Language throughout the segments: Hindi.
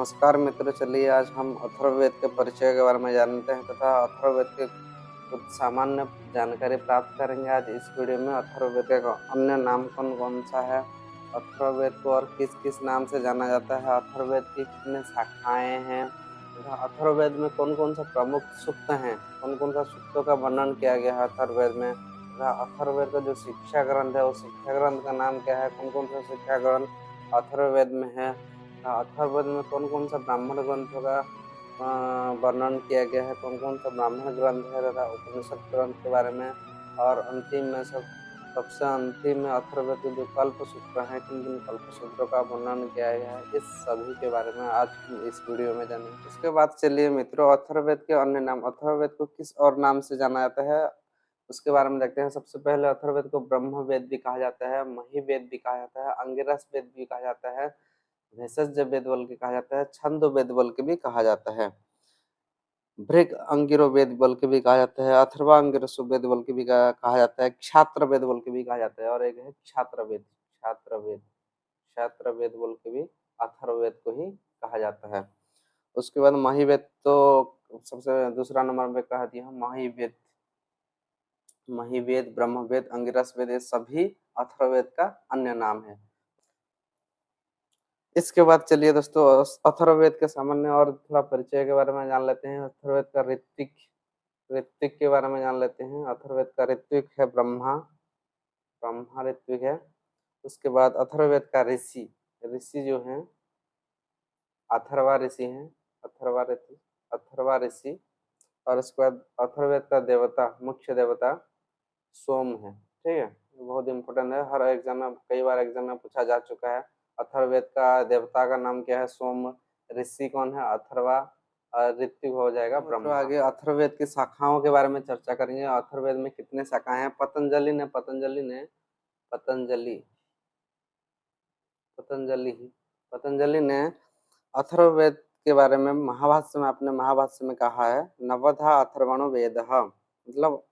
नमस्कार मित्रों, चलिए आज हम अथर्ववेद के परिचय के बारे में जानते हैं तथा अथर्ववेद के कुछ सामान्य जानकारी प्राप्त करेंगे। आज इस वीडियो में अथर्ववेद का अन्य नाम कौन-कौन सा है, अथर्ववेद को और किस-किस नाम से जाना जाता है, अथर्ववेद की कितने शाखाएँ हैं तथा अथर्ववेद में कौन-कौन सा प्रमुख सूक्त हैं, कौन-कौन सा सूक्तों का वर्णन किया गया है अथर्ववेद में तथा अथर्ववेद का जो शिक्षा ग्रंथ है, उस शिक्षा ग्रंथ का नाम क्या है, कौन-कौन सा शिक्षा ग्रंथ अथर्ववेद में है। अथर्ववेद में कौन-कौन सा ब्राह्मण ग्रंथों का वर्णन किया गया है, कौन-कौन सा ब्राह्मण ग्रंथ है तथा उपनिषद ग्रंथ के बारे में और अंतिम में सबसे अंतिम में अथर्ववेद के जो कल्प सूत्र हैं, किन-किन कल्प सूत्रों का वर्णन किया गया है, इस सभी के बारे में आज हम इस वीडियो में जानेंगे। उसके बाद चलिए मित्रों अथर्ववेद के अन्य नाम, अथर्ववेद को किस और नाम से जाना जाता है, उसके बारे में देखते हैं। सबसे पहले अथर्ववेद को ब्रह्मवेद भी कहा जाता है, महिवेद भी कहा जाता है, अंगिरस वेद भी कहा जाता है, भेषज वेद बोल के कहा जाता है, छंद वेद बोल के भी कहा जाता है, भृग अंगिरो वेद बोल के भी कहा जाता है, अथर्वा अंगिरसो वेद बोल के भी कहा जाता है, क्षात्र वेद बोल के भी कहा जाता है और एक है क्षात्र वेद बोल के भी अथर्ववेद को ही कहा जाता है। उसके बाद महिवेद तो सबसे दूसरा नंबर पे कह दिया महिवेद, महिवेद, ब्रह्मवेद, अंगिरस वेद ये सभी अथर्ववेद का अन्य नाम है। इसके बाद चलिए दोस्तों अथर्ववेद के सामान्य और थोड़ा परिचय के बारे में जान लेते हैं। अथर्ववेद का ऋत्विक, ऋत्विक के बारे में जान लेते हैं। अथर्ववेद का ऋत्विक है ब्रह्मा, ब्रह्मा ऋत्विक है। उसके बाद अथर्ववेद का ऋषि, ऋषि जो हैं अथर्वा ऋषि हैं, अथर्वा ऋषि। और उसके बाद अथर्ववेद का देवता, मुख्य देवता सोम है। ठीक है, बहुत इंपॉर्टेंट है, हर एग्जाम में कई बार एग्जाम में पूछा जा चुका है। अथर्ववेद का देवता का नाम क्या है, सोम। ऋषि कौन है, अथर्वा। ऋत्विक हो जाएगा ब्रह्मा। आगे अथर्ववेद की शाखाओं के बारे में चर्चा करेंगे। अथर्ववेद में कितने शाखाएं हैं। पतंजलि ने अथर्ववेद के बारे में महाभाष्य में, अपने महाभाष्य में कहा है, नवधा अथर्वणो वेदः, मतलब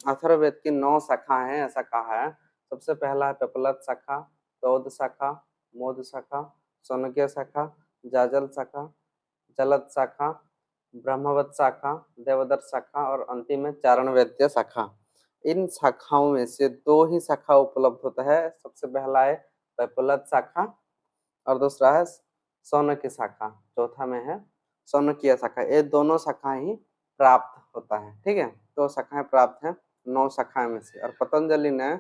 अथर्ववेद की 9 शाखाएं हैं ऐसा कहा है। सबसे पहला है पेपलत शाखा, तौद शाखा, मोद शाखा, शौनकीय शाखा, जाजल शाखा, जलद शाखा, ब्रह्मवत शाखा, देवदत्त शाखा और अंतिम में चारणवेद्य शाखा। इन शाखाओं में से 2 ही शाखा उपलब्ध होता है। सबसे पहला है पेपलत शाखा और दूसरा है शौनकीय शाखा, चौथा में है शौनकीय शाखा। ये दोनों शाखाएं ही प्राप्त होता है। ठीक है, 2 शाखाएं प्राप्त हैं 9 शाखाएं में से, और पतंजलि ने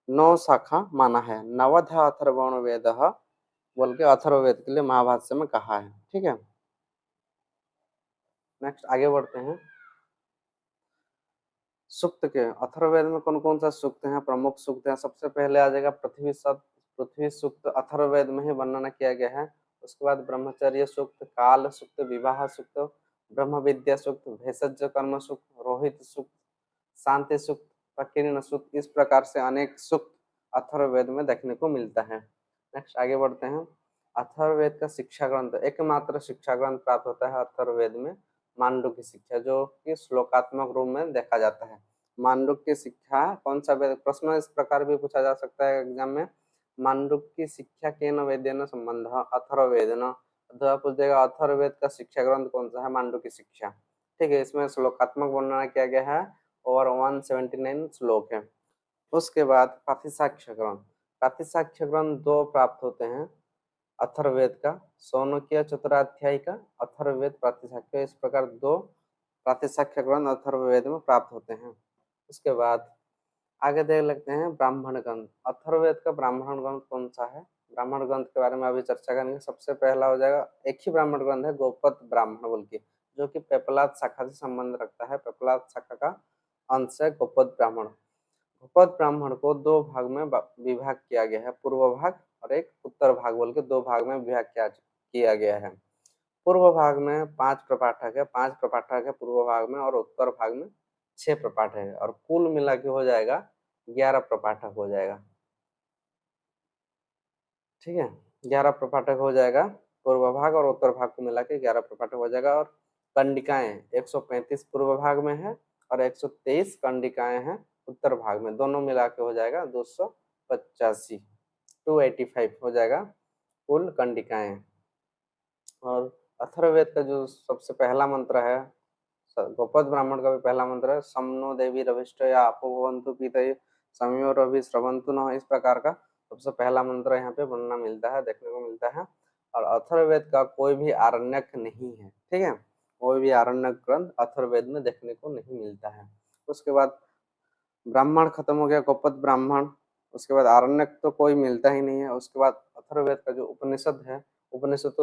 9 शाखा माना है। नवधा अथर्वण वेद बोल के अथर्ववेद के लिए महाभाष्य में कहा है। ठीक है, नेक्स्ट आगे बढ़ते हैं। सूक्त के, अथर्ववेद में कौन कौन सा सूक्त है, प्रमुख सूक्त है। सबसे पहले आ जाएगा पृथ्वी सूक्त, अथर्ववेद में ही वर्णन किया गया है। उसके बाद ब्रह्मचर्य सूक्त, काल सूक्त, विवाह सूक्त, ब्रह्म विद्या सूक्त, भेषज कर्म सूक्त, रोहित सूक्त, शांति सूक्त, प्रकीर्ण सूक्त, इस प्रकार से अनेक सूक्त अथर्ववेद में देखने को मिलता है। नेक्स्ट आगे बढ़ते हैं। अथर्ववेद का शिक्षा ग्रंथ, एकमात्र शिक्षा ग्रंथ प्राप्त होता है अथर्ववेद में, मांडुक्य शिक्षा, जो कि श्लोकात्मक रूप में देखा जाता है। मांडुक्य शिक्षा कौन सा वेद, प्रश्न इस प्रकार भी पूछा जा सकता है एग्जाम में, मांडुक्य शिक्षा केन वेदेन संबंध अथर्ववेदेन, अथवा पूछ देगा अथर्ववेद का शिक्षा ग्रंथ कौन सा है, मांडुक्य शिक्षा। ठीक है, इसमें श्लोकात्मक वर्णन किया गया है और 179 श्लोक है। उसके बाद प्रातिशाख्य ग्रंथ, प्रातिशाख्य ग्रंथ 2 प्राप्त होते हैं अथर्ववेद का, शौनकीय चतुराध्यायी का, अथर्ववेद प्रातिशाख्य, इस प्रकार 2 प्रातिशाख्य ग्रंथ अथर्ववेद में प्राप्त होते हैं। उसके बाद आगे देख लेते हैं ब्राह्मण ग्रंथ। अथर्ववेद का ब्राह्मण ग्रंथ कौन सा है, ब्राह्मण ग्रंथ के बारे में अभी चर्चा करेंगे। सबसे पहला हो जाएगा, एक ही ब्राह्मण ग्रंथ है, गोपद ब्राह्मण बोल के, जो कि पेपलाद शाखा से संबंध रखता है। पेपलाद शाखा का अंश है गोपद ब्राह्मण। गोपद ब्राह्मण को 2 भाग में विभाग किया गया है, पूर्व भाग और एक उत्तर भाग बोल के 2 भाग में विभाग किया गया है। पूर्व भाग में 5 प्रपाठक है, 5 प्रपाठक है पूर्व भाग में, और उत्तर भाग में 6 प्रपाठक है, और कुल मिला के हो जाएगा 11 प्रपाठक हो जाएगा। ठीक है, 11 प्रपाठक हो जाएगा, पूर्व भाग और उत्तर भाग को मिला के 11 प्रपाठक हो जाएगा। और कंडिकाएं 135 पूर्व भाग में है और 123 कंडिकाएं हैं उत्तर भाग में, दोनों मिला के हो जाएगा 285, 285 हो जाएगा कुल कंडिकाएं। और अथर्ववेद का जो सबसे पहला मंत्र है, गौपद ब्राह्मण का भी पहला मंत्र है, समनो देवी रविष्ट या आपो भवन्तु पीतये समयोर रवि स्रवन्तु नः, इस प्रकार का सबसे पहला मंत्र यहाँ पे वर्णना मिलता है, देखने को मिलता है। और अथर्ववेद का कोई भी आरण्यक नहीं है, ठीक है, कोई भी आरण्यक ग्रंथ अथर्ववेद में देखने को नहीं मिलता है। उसके बाद ब्राह्मण खत्म हो गया, गौपद ब्राह्मण, उसके बाद आरण्यक तो कोई मिलता ही नहीं है। उसके बाद अथर्ववेद का जो उपनिषद है, उपनिषद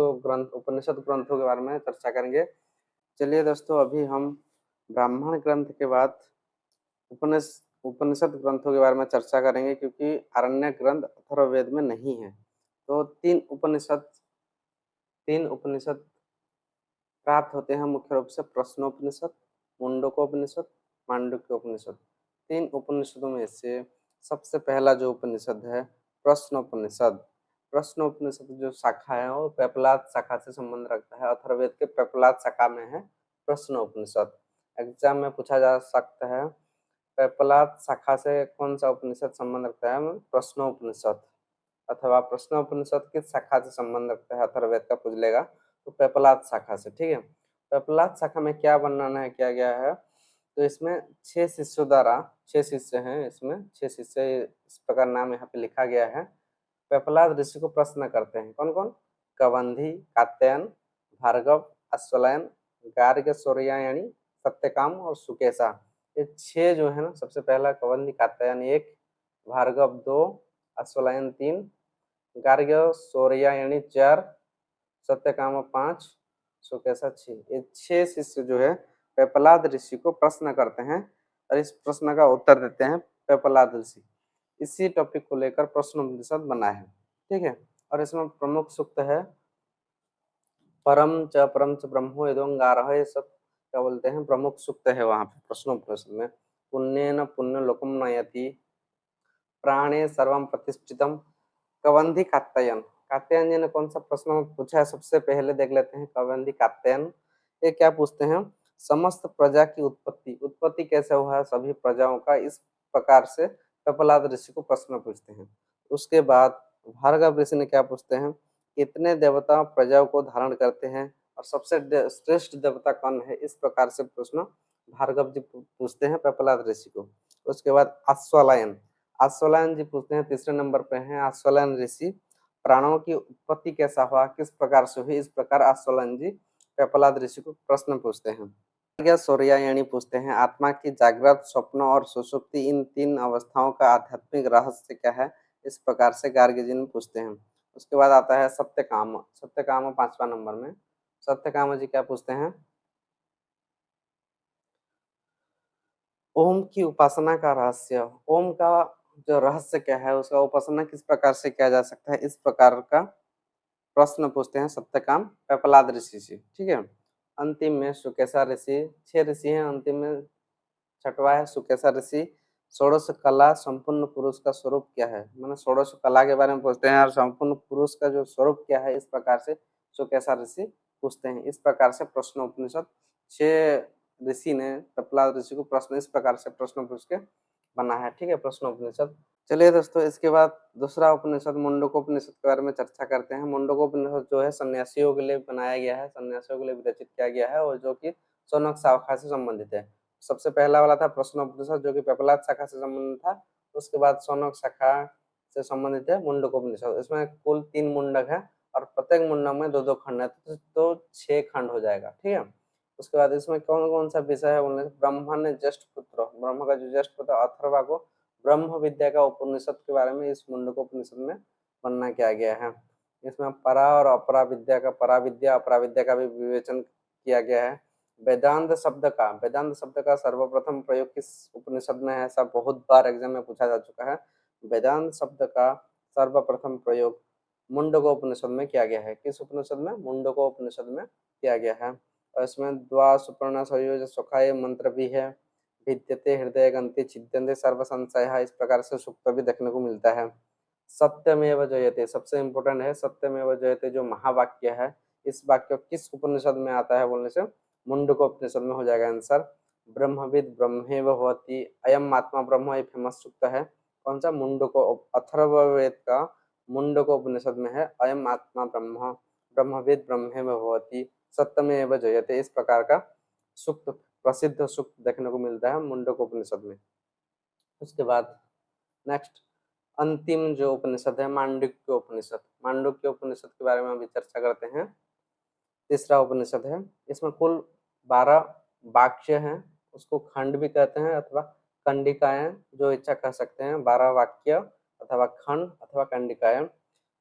ग्रंथों के बारे में चर्चा करेंगे। चलिए दोस्तों, अभी हम ब्राह्मण ग्रंथ के बाद उपनिषद ग्रंथों के बारे में चर्चा करेंगे, क्योंकि आरण्यक ग्रंथ अथर्ववेद में नहीं है। तो तीन उपनिषद प्राप्त होते हैं मुख्य रूप से, प्रश्नोपनिषद, मुंडकोपनिषद, मांडुक्योपनिषद। तीन उपनिषदों में से सबसे पहला जो उपनिषद है प्रश्नोपनिषद। प्रश्नोपनिषद जो शाखा है वो पेपलाद शाखा से संबंध रखता है, अथर्ववेद के पेपलाद शाखा में है प्रश्नोपनिषद। एग्जाम में पूछा जा सकता है पेपलाद शाखा से कौन सा उपनिषद संबंध रखता है, प्रश्नोपनिषद, अथवा प्रश्नोपनिषद किस शाखा से संबंध रखता है अथर्ववेद का पूछ लेगा तो पेपलाद शाखा से, ठीक है। पेपलाद शाखा में क्या वर्णन किया गया है, तो इसमें 6 शिष्यों द्वारा, 6 शिष्य हैं इसमें, 6 शिष्य इस प्रकार नाम यहाँ पे लिखा गया है। पेपलाद ऋषि को प्रश्न करते हैं, कौन कौन, कबंधी, कात्यायन, भार्गव, अश्वलायन, गार्ग्य, सौर्यायणी, सत्यकाम और सुकेशा। ये 6 जो है ना, सबसे पहला कबंधी कात्यायन 1, भार्गव 2, अश्वलायन 3, गार्ग्य सौर्यायणी 4, सत्यकाम 5, सुकेशा 6। ये 6 शिष्य जो है पेपलाद ऋषि को प्रश्न करते हैं और इस प्रश्न का उत्तर देते हैं पेपलाद ऋषि। इसी टॉपिक को लेकर प्रश्नोपनिषद बना है, ठीक है। और इसमें प्रमुख सूक्त है परम च ब्रह्मो यदोंगारः, ये सब क्या बोलते हैं प्रमुख सूक्त है वहां पे प्रश्नोपनिषद में। पुण्येन पुण्यलोकम नयति, प्राणे सर्वम प्रतिष्ठितम, कबंधी कात्यायन। कात्यायन जी ने कौन सा प्रश्न पूछा है, सबसे पहले देख लेते हैं कबंधी कात्यायन। ये क्या पूछते हैं, समस्त प्रजा की उत्पत्ति कैसे हुआ है सभी प्रजाओं का, इस प्रकार से कपिलाद ऋषि को प्रश्न पूछते हैं। उसके बाद भार्गव ऋषि ने क्या पूछते हैं, कितने देवता प्रजाओं को धारण करते हैं और सबसे श्रेष्ठ देवता कौन है, इस प्रकार से प्रश्न भार्गव जी पूछते हैं कपिलाद ऋषि को। उसके बाद अश्वलायन, अश्वलायन जी पूछते हैं, तीसरे नंबर पे हैं अश्वलायन ऋषि, प्राणों की उत्पत्ति कैसा हुआ, किस प्रकार से हुई, इस प्रकार अश्वलायन जी पेपलाद ऋषि को प्रश्न पूछते हैं। सौर्यायणी पूछते हैं, आत्मा की जागृत, स्वप्न और सुषुप्ति, इन 3 अवस्थाओं का आध्यात्मिक रहस्य क्या है, इस प्रकार से गार्ग्य जी पूछते हैं। उसके बाद आता है सत्यकाम, सत्यकाम 5वां नंबर में। सत्यकाम जी क्या पूछते हैं, ओम की उपासना का रहस्य, ओम का जो रहस्य क्या है, उसका उपासना किस प्रकार से किया जा सकता है, इस प्रकार का प्रश्न पूछते हैं सत्यकाम पेपलाद ऋषि से, ठीक है। अंतिम में सुकेशा ऋषि, 6 ऋषि हैं, अंतिम में 6वां है सुकेशा ऋषि। षोडश कला संपूर्ण पुरुष का स्वरूप क्या है, मैंने षोडश कला के बारे में पूछते हैं और संपूर्ण पुरुष का जो स्वरूप क्या है, इस प्रकार से सुकेशा ऋषि पूछते हैं। इस प्रकार से प्रश्नोपनिषद 6 ऋषि ने पेपलाद ऋषि को प्रश्न इस प्रकार से प्रश्न पूछ के बना है, ठीक है, प्रश्नोपनिषद। चलिए दोस्तों, इसके बाद दूसरा उपनिषद मुंडकोपनिषद के बारे में चर्चा करते हैं। मुंडकोपनिषद जो है सन्यासियों के लिए बनाया गया है, सन्यासियों के लिए विरचित किया गया है और जो कि शौनक शाखा से संबंधित है। सबसे पहला वाला था प्रश्नोपनिषद जो कि पेपलाद शाखा से संबंधित था। उसके बाद शौनक शाखा से संबंधित है मुंडकोपनिषद। इसमें कुल 3 मुंडक है और प्रत्येक मुंडक में 2-2 खंड है, तो 6 खंड हो जाएगा, ठीक है। उसके बाद इसमें कौन कौन सा विषय है बोलने, ब्रह्मा ने ज्येष्ठ पुत्र, ब्रह्मा का जो ज्येष्ठ पुत्र अथर्वा को ब्रह्म विद्या का उपनिषद के बारे में इस मुंडकोपनिषद में वर्णना किया गया है। इसमें परा और अपरा विद्या का, परा विद्या अपरा विद्या का भी विवेचन किया गया है। वेदांत शब्द का सर्वप्रथम प्रयोग किस उपनिषद में है, ऐसा बहुत बार एग्जाम में पूछा जा चुका है। वेदांत शब्द का सर्वप्रथम प्रयोग मुंडकोपनिषद में किया गया है। किस उपनिषद में, मुंडकोपनिषद में किया गया है। और इसमें द्वा सुपर्ण संयोज सुखाय मंत्र भी है। विद्यते हृदय गंति छिद्यन्ते सर्व संशयः, इस प्रकार से सूक्त भी देखने को मिलता है। सत्यमेव जयते, सबसे इम्पोर्टेंट है सत्यमेव जयते जो महावाक्य है, इस वाक्य किस उपनिषद में आता है बोलने से मुंडकोपनिषद में हो जाएगा आंसर। ब्रह्मविद ब्रह्मेव भवति, अयम आत्मा ब्रह्म, ये फेमस सूक्त है। कौन सा, मुंडको, अथर्ववेद का मुंडकोपनिषद में है अयम आत्मा ब्रह्म। ब्रह्मविद ब्रह्मेव भवति, सत्यमेव जयते। इस प्रकार का सूक्त, प्रसिद्ध सूक्त देखने को मिलता है मुंडक उपनिषद में। उसके बाद नेक्स्ट अंतिम जो उपनिषद है मांडुक्य उपनिषद। मांडुक्य उपनिषद के बारे में अभी चर्चा करते हैं। तीसरा उपनिषद है, इसमें कुल 12 वाक्य हैं, उसको खंड भी कहते हैं अथवा कंडिकाएं, जो इच्छा कह सकते हैं। 12 वाक्य अथवा खंड अथवा कंडिकाएं।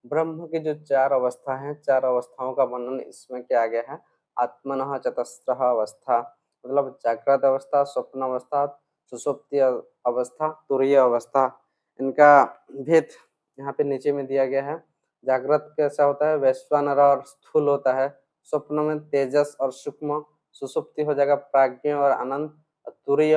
ब्रह्म की जो 4 अवस्था है, 4 अवस्थाओं का वर्णन इसमें किया गया है। आत्मनः चतस्रः अवस्था, मतलब जागृत अवस्था, स्वप्न अवस्था, सुषुप्ति अवस्था, तुरीय अवस्था। इनका भेद यहाँ पे नीचे में दिया गया है। जागृत कैसा होता है, वैश्वानर और स्थूल होता है। स्वप्न में तेजस और सूक्ष्म। सुषुप्ति हो जाएगा प्राज्ञ और अनंत। तुरीय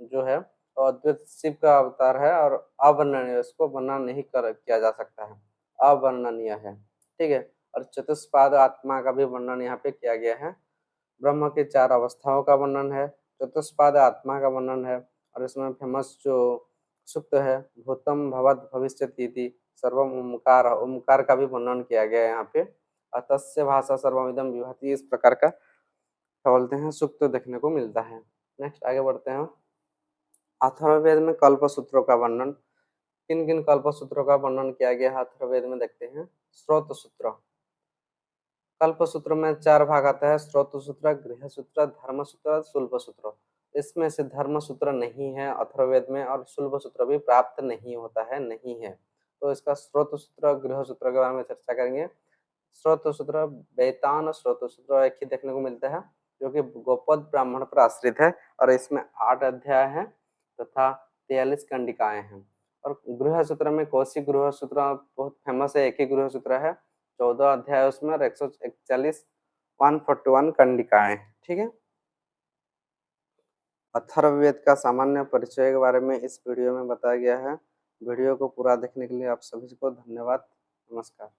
जो है वो अद्वैत शिव का अवतार है और अवर्णनीय, इसको वर्णन नहीं किया जा सकता है, अवर्णनीय है। ठीक है। और चतुष्पाद आत्मा का भी वर्णन यहाँ पे किया गया है। ब्रह्म के 4 अवस्थाओं का वर्णन है, चतुष्पाद आत्मा का वर्णन है, और इसमें फेमस जो सूक्त है भूतम भवत भविष्यति इति सर्वम ओमकार, ओमकार का भी वर्णन किया गया है यहाँ पे। तस्य भाषा सर्वमिदं विभाति, इस प्रकार का क्या बोलते हैं सूक्त देखने को मिलता है। नेक्स्ट आगे बढ़ते हैं। अथर्ववेद में कल्प सूत्रों का वर्णन। किन किन कल्प सूत्रों का वर्णन किया गया है अथर्ववेद में, देखते हैं। स्रोत सूत्र, कल्प सूत्र में 4 भाग आता है, स्रोत सूत्र, गृह सूत्र, धर्म सूत्र, शुल्ब सूत्र। इसमें से धर्म सूत्र नहीं है अथर्ववेद में, और शुल्ब सूत्र भी प्राप्त नहीं होता है, नहीं है। तो इसका स्रोत सूत्र, गृह सूत्र के बारे में चर्चा करेंगे। स्रोत सूत्र वेतान स्रोत सूत्र एक ही देखने को मिलता है, जो कि गोपद ब्राह्मण पर आश्रित है, और इसमें 8 अध्याय हैं तथा 43 कंडिकाएं हैं। और गृह सूत्र में कौशिक गृह सूत्र बहुत फेमस है, एक ही गृह सूत्र है, 14 अध्याय उसमें, और 141 141 कंडिकाएं। ठीक है। अथर्ववेद का सामान्य परिचय के बारे में इस वीडियो में बताया गया है। वीडियो को पूरा देखने के लिए आप सभी को धन्यवाद। नमस्कार।